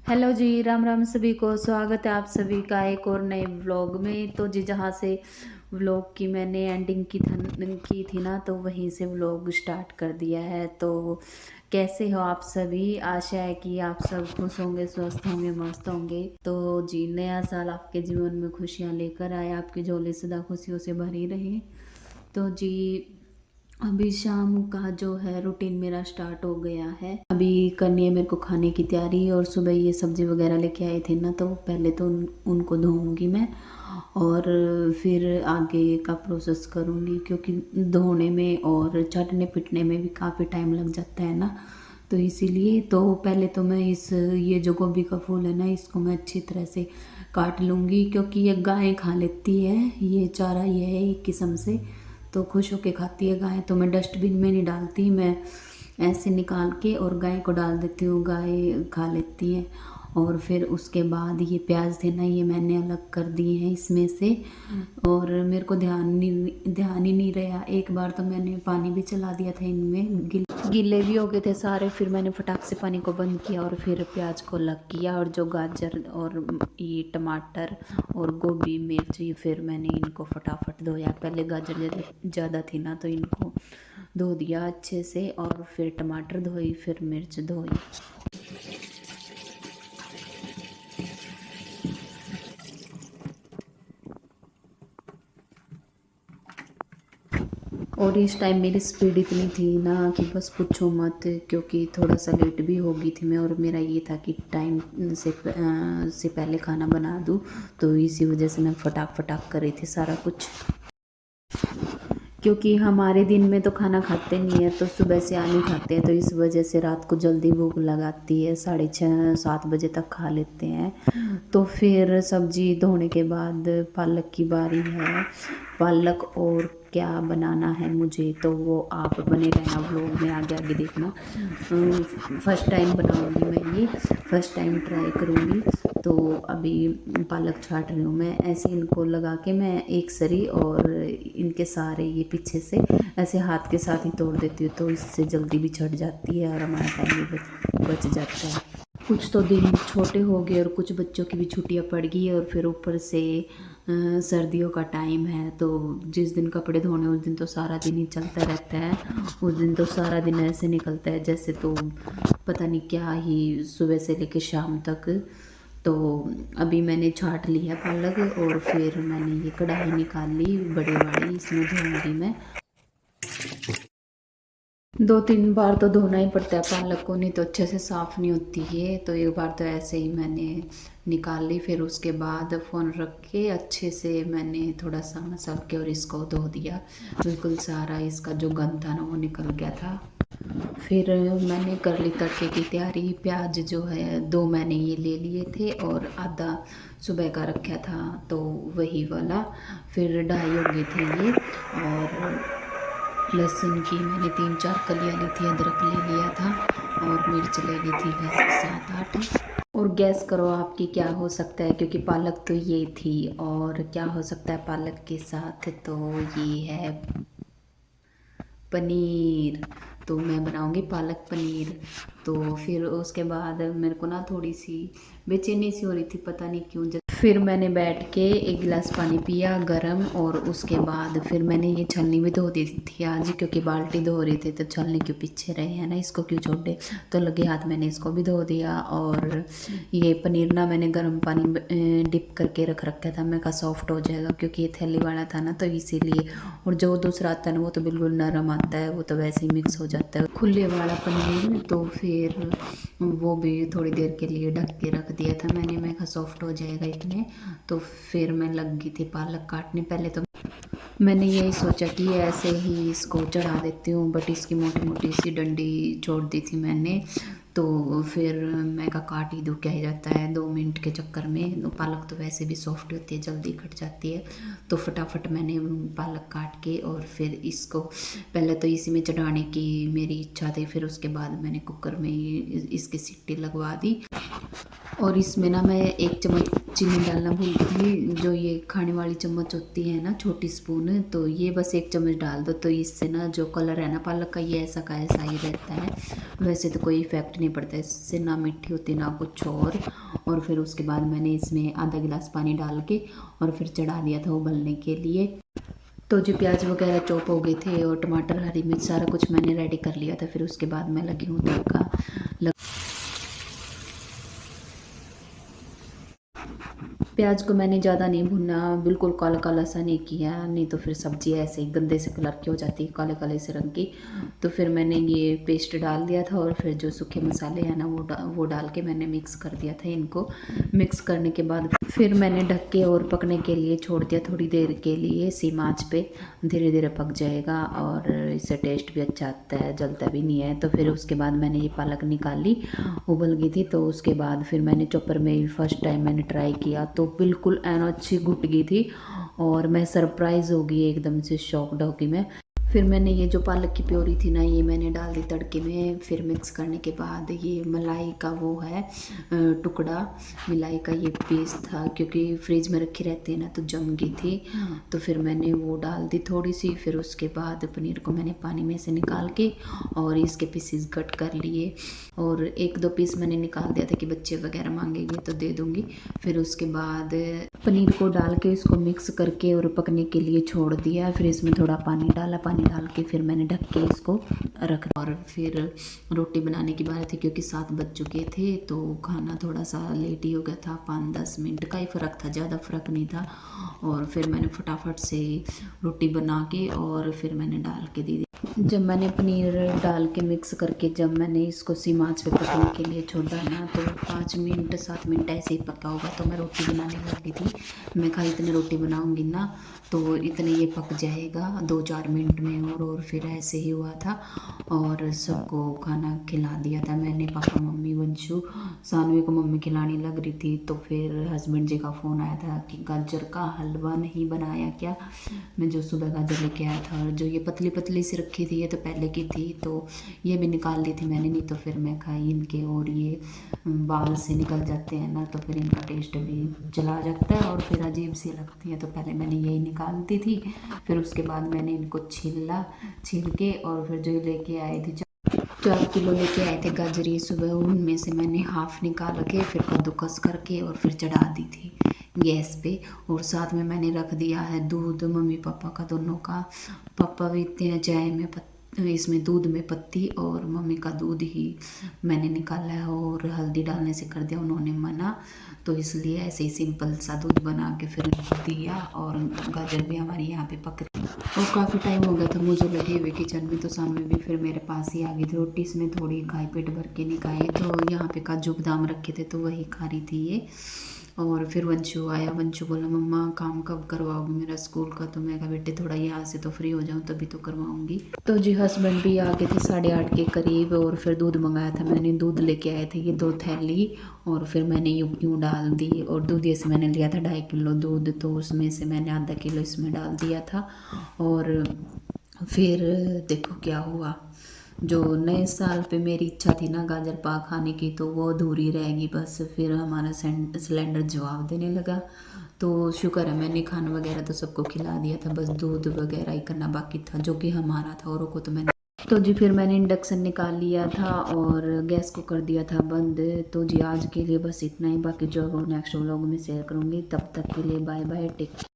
Hello जी, राम राम सभी को। स्वागत है आप सभी का एक और नए व्लॉग में। तो जी जहाँ से व्लॉग की मैंने एंडिंग की थी ना, तो वहीं से व्लॉग स्टार्ट कर दिया है। तो कैसे हो आप सभी? आशा है कि आप सब खुश होंगे, स्वस्थ होंगे, मस्त होंगे। तो जी नया साल आपके जीवन में खुशियाँ लेकर आए, आपकी झोली सदा खुशियों से भरी रहे। तो जी अभी शाम का जो है रूटीन मेरा स्टार्ट हो गया है। अभी करनी है मेरे को खाने की तैयारी, और सुबह ये सब्जी वगैरह लेके आए थे ना, तो पहले तो उनको धोऊंगी मैं, और फिर आगे का प्रोसेस करूँगी, क्योंकि धोने में और चाटने पिटने में भी काफ़ी टाइम लग जाता है ना। तो इसीलिए तो पहले तो मैं ये जो गोभी का फूल है ना, इसको मैं अच्छी तरह से काट लूँगी, क्योंकि ये गाय खा लेती है। ये चारा ये है एक किस्म से, तो खुश होके खाती है गाय। तो मैं डस्टबिन में नहीं डालती, मैं ऐसे निकाल के और गाय को डाल देती हूँ, गाय खा लेती है। और फिर उसके बाद ये प्याज थे ना, ये मैंने अलग कर दिए हैं इसमें से। और मेरे को ध्यान ही नहीं रहा, एक बार तो मैंने पानी भी चला दिया था इनमें, गीले भी हो गए थे सारे। फिर मैंने फटाक से पानी को बंद किया और फिर प्याज को अलग किया, और जो गाजर और ये टमाटर और गोभी मिर्च, ये फिर मैंने इनको फटाफट धोया। पहले गाजर ज़्यादा थी ना, तो इनको धो दिया अच्छे से, और फिर टमाटर धोई, फिर मिर्च धोई। और इस टाइम मेरी स्पीड इतनी थी ना कि बस पूछो मत, क्योंकि थोड़ा सा लेट भी हो गई थी मैं, और मेरा ये था कि टाइम से पहले खाना बना दूँ। तो इसी वजह से मैं फटाक फटाक कर रही थी सारा कुछ, क्योंकि हमारे दिन में तो खाना खाते नहीं है, तो सुबह से आनी खाते हैं, तो इस वजह से रात को जल्दी भूख लगाती है, 6:30-7 बजे तक खा लेते हैं। तो फिर सब्जी धोने के बाद पालक की बारी है। पालक और क्या बनाना है मुझे, तो वो आप बने रहना व्लॉग में, आगे आगे देखना। फर्स्ट टाइम बनाऊंगी मैं ये, फर्स्ट टाइम ट्राई करूंगी। तो अभी पालक छाट रही हूँ मैं, ऐसे इनको लगा के मैं एक सरी, और इनके सारे ये पीछे से ऐसे हाथ के साथ ही तोड़ देती हूँ, तो इससे जल्दी भी छट जाती है और हमारा टाइम भी बच जाता है। कुछ तो दिन छोटे हो गए और कुछ बच्चों की भी छुट्टियां पड़ गई, और फिर ऊपर से सर्दियों का टाइम है, तो जिस दिन कपड़े धोने उस दिन तो सारा दिन ही चलता रहता है। उस दिन तो सारा दिन ऐसे निकलता है जैसे तो पता नहीं क्या ही, सुबह से लेकर शाम तक। तो अभी मैंने छाट लिया पालक, और फिर मैंने ये कढ़ाई निकाल ली बड़ी वाली, इसमें धोऊंगी मैं। 2-3 बार तो धोना ही पड़ता है पालक को, नहीं तो अच्छे से साफ़ नहीं होती है। तो एक बार तो ऐसे ही मैंने निकाल ली, फिर उसके बाद फ़ोन रख के अच्छे से मैंने थोड़ा सा मसल के और इसको धो दिया। बिल्कुल सारा इसका जो गंद था ना, वो निकल गया था। फिर मैंने कर ली तड़के की तैयारी। प्याज जो है 2 मैंने ये ले लिए थे, और आधा सुबह का रखा था, तो वही वाला। फिर 2.5 हो गए थे ये। और लहसुन की मैंने 3-4 कलियाँ ली थी, अदरक ले लिया था, और मिर्च ले ली थी वैसे 7-8। और गैस करो आपकी क्या हो सकता है, क्योंकि पालक तो ये थी, और क्या हो सकता है पालक के साथ, तो ये है पनीर। तो मैं बनाऊंगी पालक पनीर। तो फिर उसके बाद मेरे को ना थोड़ी सी बेचैनी सी हो रही थी, पता नहीं क्यों। फिर मैंने बैठ के 1 गिलास पानी पिया गरम, और उसके बाद फिर मैंने ये छलनी भी धो दी थी आज, क्योंकि बाल्टी धो रही थी, तो छलनी क्यों पीछे रहे हैं ना, इसको क्यों छोड़े। तो लगे हाथ मैंने इसको भी धो दिया। और ये पनीर ना मैंने गर्म पानी डिप करके रख रखा था, मैं कहा सॉफ्ट हो जाएगा, क्योंकि ये थैली वाला था ना, तो इसीलिए। और जो दूसरा आता है ना, वो तो बिल्कुल नरम आता है, वो तो वैसे ही मिक्स हो जाता है खुले वाला पनीर। तो फिर वो भी थोड़ी देर के लिए ढक के रख दिया था मैंने, मैं कहा सॉफ्ट हो जाएगा इतने। तो फिर मैं लग गई थी पालक काटने। पहले तो मैंने यही सोचा कि ऐसे ही इसको चढ़ा देती हूँ, बट इसकी मोटी मोटी सी डंडी छोड़ दी थी मैंने। तो फिर मैं कहा काट ही दूँ, क्या ही जाता है 2 मिनट के चक्कर में। तो पालक तो वैसे भी सॉफ्ट होती है, जल्दी कट जाती है। तो फटाफट मैंने पालक काट के, और फिर इसको पहले तो इसी में चढ़ाने की मेरी इच्छा थी, फिर उसके बाद मैंने कुकर में इसकी सीटी लगवा दी। और इसमें ना मैं 1 चम्मच चीनी डालना भूल गई थी, जो ये खाने वाली चम्मच होती है ना, छोटी स्पून, तो ये बस 1 चम्मच डाल दो। तो इससे ना जो कलर है ना पालक का, ये ऐसा का ऐसा ही रहता है। वैसे तो कोई इफ़ेक्ट नहीं पड़ता इससे, ना मीठी होती ना कुछ और फिर उसके बाद मैंने इसमें आधा गिलास पानी डाल के और फिर चढ़ा दिया था उबलने के लिए। तो जो प्याज वगैरह चॉप हो गए थे और टमाटर, हरी मिर्च, सारा कुछ मैंने रेडी कर लिया था। फिर उसके बाद मैं लगी हूँ तड़का। प्याज को मैंने ज़्यादा नहीं भुना, बिल्कुल काला काला सा नहीं किया, नहीं तो फिर सब्ज़ी ऐसे ही गंदे से कलर की हो जाती है, काले काले से रंग की। तो फिर मैंने ये पेस्ट डाल दिया था और फिर जो सूखे मसाले हैं ना वो डाल के मैंने मिक्स कर दिया था इनको। मिक्स करने के बाद फिर मैंने ढक के और पकने के लिए छोड़ दिया थोड़ी देर के लिए, सेम आँच पे। धीरे धीरे पक जाएगा और इससे टेस्ट भी अच्छा आता है, जलता भी नहीं है। तो फिर उसके बाद मैंने ये पालक निकाल ली, उबल गई थी। तो उसके बाद फिर मैंने चॉपर में फर्स्ट टाइम मैंने ट्राई किया तो बिल्कुल एन अच्छी घुट गई थी और मैं सरप्राइज़ हो गई, एकदम से शॉक्ड हो गई मैं। फिर मैंने ये जो पालक की प्योरी थी ना, ये मैंने डाल दी तड़के में। फिर मिक्स करने के बाद ये मलाई का वो है टुकड़ा, मलाई का ये पीस था, क्योंकि फ्रिज में रखी रहती है ना तो जम गई थी। तो फिर मैंने वो डाल दी थोड़ी सी। फिर उसके बाद पनीर को मैंने पानी में से निकाल के और इसके पीसेस कट कर लिए और 1-2 पीस मैंने निकाल दिया था कि बच्चे वगैरह मांगेंगे तो दे दूँगी। फिर उसके बाद पनीर को डाल के इसको मिक्स करके और पकने के लिए छोड़ दिया। फिर इसमें थोड़ा पानी डाला, पानी डाल के फिर मैंने ढक के इसको रख दिया। और फिर रोटी बनाने की बात थी, क्योंकि 7 बज चुके थे तो खाना थोड़ा सा लेट ही हो गया था, 5-10 मिनट का ही फ़र्क था, ज़्यादा फ़र्क नहीं था। और फिर मैंने फटाफट से रोटी बना के और फिर मैंने डाल के दे दी। जब मैंने पनीर डाल के मिक्स करके जब मैंने इसको सिम आँच पे पकने के लिए छोड़ा ना, तो 5 मिनट 7 मिनट ऐसे ही पका होगा। तो मैं रोटी बनाने लगी थी, मैं कहा इतनी रोटी बनाऊंगी ना तो इतने ये पक जाएगा 2-4 मिनट में। और फिर ऐसे ही हुआ था और सबको खाना खिला दिया था मैंने, पापा मम्मी वंशु, सानवी को मम्मी खिलाने लग रही थी। तो फिर हस्बैंड जी का फ़ोन आया था कि गाजर का हलवा नहीं बनाया क्या। मैं जो सुबह गाजर लेके आया था और जो ये पतली पतली सी रखी थी, ये तो पहले की थी, तो ये भी निकाल ली थी मैंने, नहीं तो फिर मैं खाई इनके और ये बाल से निकल जाते हैं ना, तो फिर इनका टेस्ट भी चला जाता है और फिर अजीब सी लगती है। तो पहले मैंने यही निकाल दी थी। फिर उसके बाद मैंने इनको छील के और फिर जो लेके आए थे 4 किलो लेके आए थे गाजरी सुबह, उनमें से मैंने हाफ निकाल के फिर कद्दूकस करके और फिर चढ़ा दी थी गैस पे। और साथ में मैंने रख दिया है दूध, मम्मी पापा का दोनों का। पापा पीते हैं चाय में इसमें दूध में पत्ती, और मम्मी का दूध ही मैंने निकाला है और हल्दी डालने से कर दिया उन्होंने मना। तो इसलिए ऐसे ही सिंपल सा दूध बना के फिर दिया। और गाजर भी हमारी यहाँ पे पक रही और काफ़ी टाइम हो गया था मुझे लगे हुए किचन में, तो सामने भी फिर मेरे पास ही आ गई थी रोटी। इसमें थोड़ी खाई, पेट भर के नहीं खाए, तो यहाँ पे काजू बादाम रखे थे तो वही खा रही थी ये। और फिर वंशु आया, वंशु बोला मम्मा काम कब करवाओगे मेरा स्कूल का। तो मैं कहा बेटे थोड़ा यहाँ से तो फ्री हो जाऊँ तभी तो करवाऊँगी। तो जी हस्बैंड भी आ गए थे 8:30 के करीब और फिर दूध मंगाया था मैंने, दूध लेके आए थे ये 2 थैली। और फिर मैंने यूं डाल दी और दूध ये से मैंने लिया था 2.5 किलो दूध, तो उसमें से मैंने आधा किलो इसमें डाल दिया था। और फिर देखो क्या हुआ, जो नए साल पे मेरी इच्छा थी ना गाजर पाक खाने की, तो वो अधूरी रहेगी बस। फिर हमारा सिलेंडर जवाब देने लगा। तो शुक्र है मैंने खाना वगैरह तो सबको खिला दिया था, बस दूध वगैरह ही करना बाकी था जो कि हमारा था, औरों को तो मैंने। तो जी फिर मैंने इंडक्शन निकाल लिया था और गैस को कर दिया था बंद। तो जी आज के लिए बस इतना ही, बाकी जो नेक्स्ट व्लॉग में शेयर करूँगी। तब तक के लिए बाय बाय, टेक केयर।